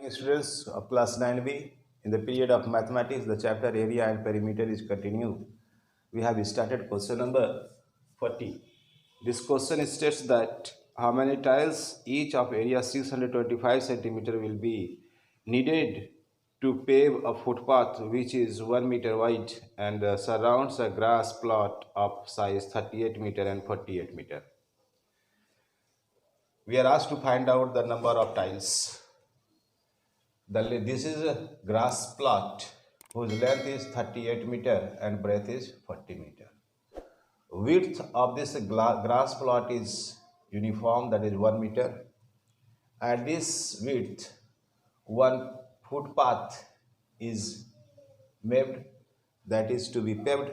Students of class 9B, in the period of mathematics, the chapter area and perimeter is continued. We have started question number 40. This question states that how many tiles each of area 625 centimeter will be needed to pave a footpath which is 1 meter wide and surrounds a grass plot of size 38 meter and 48 meter. We are asked to find out the number of tiles. This is a grass plot whose length is 38 meter and breadth is 40 meter. Width of this grass plot is uniform, that is 1 meter. At this width, 1 footpath is made, that is to be paved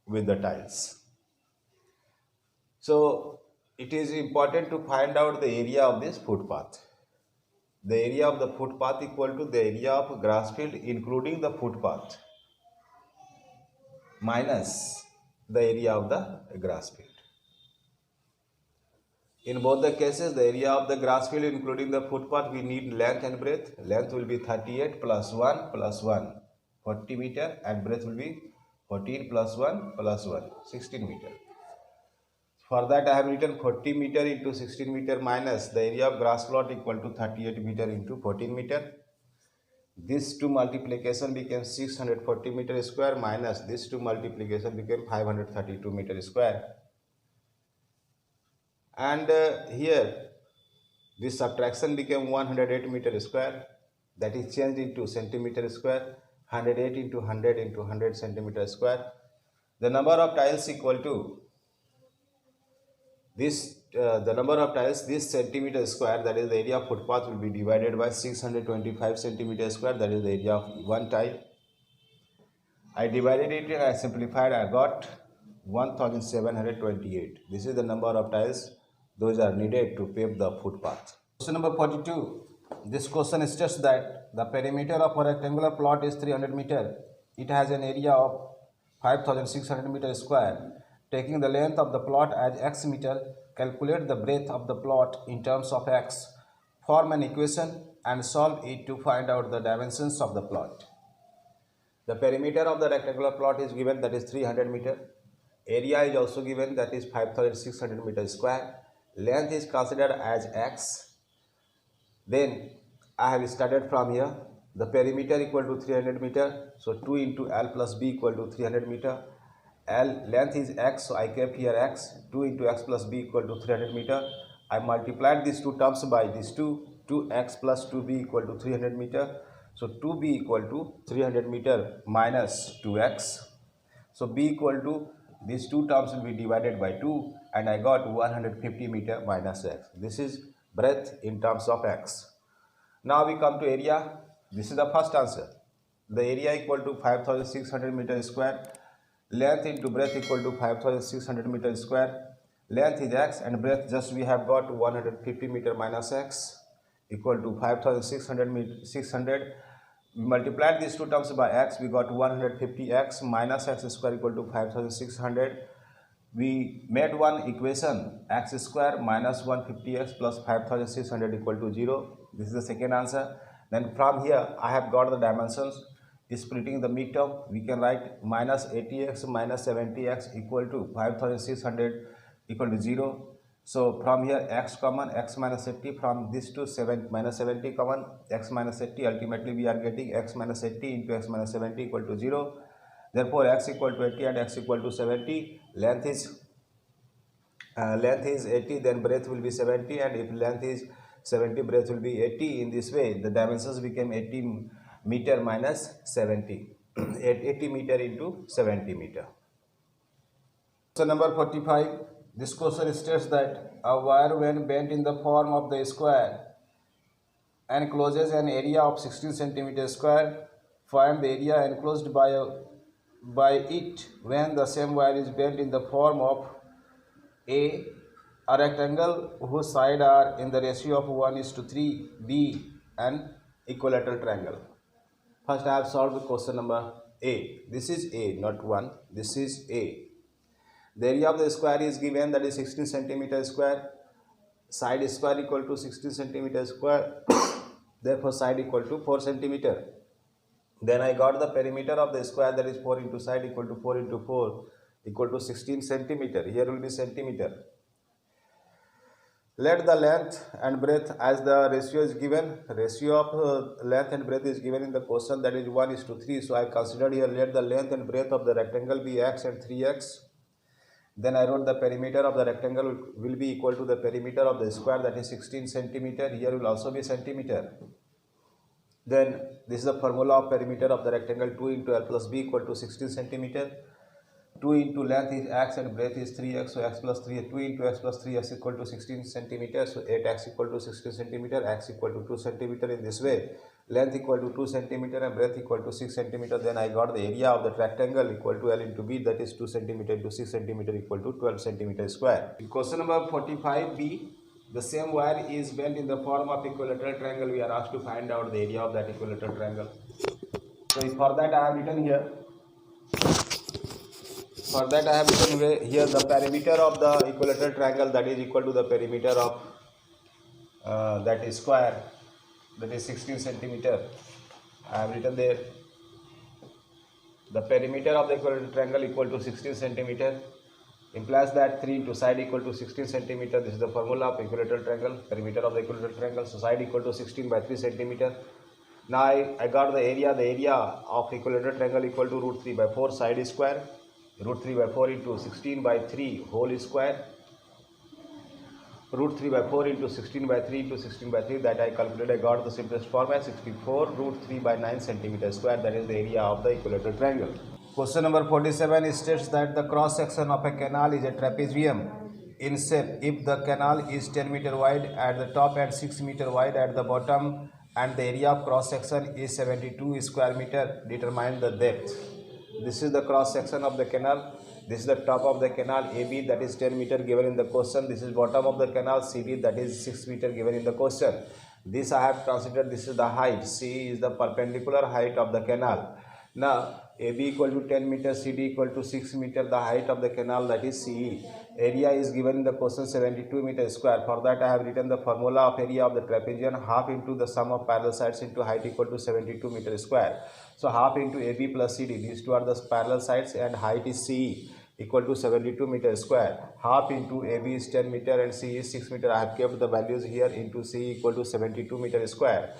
with the tiles. So it is important to find out the area of this footpath. The area of the footpath equal to the area of grass field including the footpath minus the area of the grass field. In both the cases, the area of the grass field including the footpath, we need length and breadth. Length will be 38 plus 1 plus 1, 40 meter, and breadth will be 14 plus 1 plus 1, 16 meter. For that I have written 40 meter into 16 meter minus the area of grass plot equal to 38 meter into 14 meter. This 2 multiplication became 640 meter square minus this 2 multiplication became 532 meter square. And here this subtraction became 108 meter square, that is changed into centimeter square. 108 into 100 into 100 centimeter square. The number of tiles equal to this the number of tiles, this centimeter square, that is the area of footpath, will be divided by 625 centimeter square, that is the area of one tile. I divided it and I simplified, I got 1728. This is the number of tiles those are needed to pave the footpath. Question number 42. This question states that the perimeter of a rectangular plot is 300 meter. It has an area of 5600 meter square. Taking the length of the plot as x meter, calculate the breadth of the plot in terms of x. Form an equation and solve it to find out the dimensions of the plot. The perimeter of the rectangular plot is given, that is 300 meter. Area is also given, that is 5600 meter square. Length is considered as x. Then I have started from here. The perimeter equal to 300 meter. So 2 into L plus B equal to 300 meter. L length is x, so I kept here x. 2 into x plus b equal to 300 meter. I multiplied these two terms by these two. 2x plus 2b equal to 300 meter. So 2b equal to 300 meter minus 2x. So b equal to, these two terms will be divided by 2 and I got 150 meter minus x. This is breadth in terms of x. Now we come to area. This is the first answer. The area equal to 5600 meter square. Length into breadth equal to 5600 meter square. Length is x and breadth just we have got 150 meter minus x equal to 5600. We multiplied these two terms by x, we got 150x minus x square equal to 5600. We made one equation, x square minus 150x plus 5600 equal to 0. This is the second answer. Then from here I have got the dimensions. Splitting the midterm, we can write minus 80x minus 70x equal to 5600 equal to 0. So from here x common, x minus 80, from this to 7 minus 70 common, x minus 80, ultimately we are getting x minus 80 into x minus 70 equal to 0. Therefore x equal to 80 and x equal to 70. Length is 80, then breadth will be 70, and if length is 70, breadth will be 80. In this way the dimensions became 80 meter minus 70. 80 meter into 70 meter. So number 45. This question states that a wire when bent in the form of the square encloses an area of 16 centimeter square. Find the area enclosed by it when the same wire is bent in the form of a rectangle whose sides are in the ratio of 1:3, b an equilateral triangle. First I have solved the question number A. This is A, not 1. This is A. The area of the square is given, that is 16 centimeter square. Side square equal to 16 centimeter square Therefore side equal to 4 centimeter. Then I got the perimeter of the square, that is 4 into side equal to 4 into 4 equal to 16 centimeter. Here will be centimeter. Let the length and breadth as the ratio is given. Ratio of length and breadth is given in the question, that is 1:3. So I considered here, let the length and breadth of the rectangle be x and 3x. Then I wrote the perimeter of the rectangle will be equal to the perimeter of the square, that is 16 centimeter. Here will also be centimeter. Then this is the formula of perimeter of the rectangle, 2 into L plus B equal to 16 centimeter. 2 into length is x and breadth is 3x, so x plus 3, 2 into x plus 3x equal to 16 centimeter, so 8x equal to 16 centimeter, x equal to 2 centimeter. In this way, length equal to 2 centimeter and breadth equal to 6 centimeter. Then I got the area of the rectangle equal to L into B, that is 2 centimeter into 6 centimeter equal to 12 centimeter square. In question number 45B, the same wire is bent in the form of equilateral triangle. We are asked to find out the area of that equilateral triangle. So for that I have written here. For that I have written here the perimeter of the equilateral triangle, that is equal to the perimeter of that is square, that is 16 centimeter. I have written there the perimeter of the equilateral triangle equal to 16 centimeter. Implies that 3 into side equal to 16 centimeter. This is the formula of equilateral triangle, perimeter of the equilateral triangle. So side equal to 16 by 3 centimeter. Now I got the area of equilateral triangle equal to root 3 by 4 side is square, root 3 by 4 into 16 by 3 whole is square, root 3 by 4 into 16 by 3 into 16 by 3, that I calculated. I got the simplest form as 64 root 3 by 9 centimeter square. That is the area of the equilateral triangle. Question number 47 states that the cross section of a canal is a trapezium in shape if the canal is 10 meter wide at the top and 6 meter wide at the bottom and the area of cross section is 72 square meter. Determine the depth. This is the cross section of the canal. This is the top of the canal AB, that is 10 meter given in the question. This is bottom of the canal CD, that is 6 meter given in the question. This I have considered. This is the height. C is the perpendicular height of the canal. Now AB equal to 10 meter, CD equal to 6 meter, the height of the canal, that is CE. Area is given in the question 72 meter square. For that I have written the formula of area of the trapezium, half into the sum of parallel sides into height equal to 72 meter square. So half into AB plus CD, these two are the parallel sides and height is CE equal to 72 meter square. Half into AB is 10 meter and CE is 6 meter. I have kept the values here into CE equal to 72 meter square.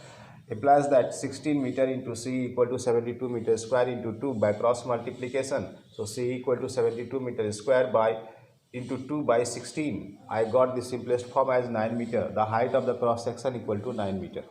Implies that 16 meter into C equal to 72 meter square into 2 by cross multiplication. So C equal to 72 meter square by into 2 by 16. I got the simplest form as 9 meter. The height of the cross section equal to 9 meter.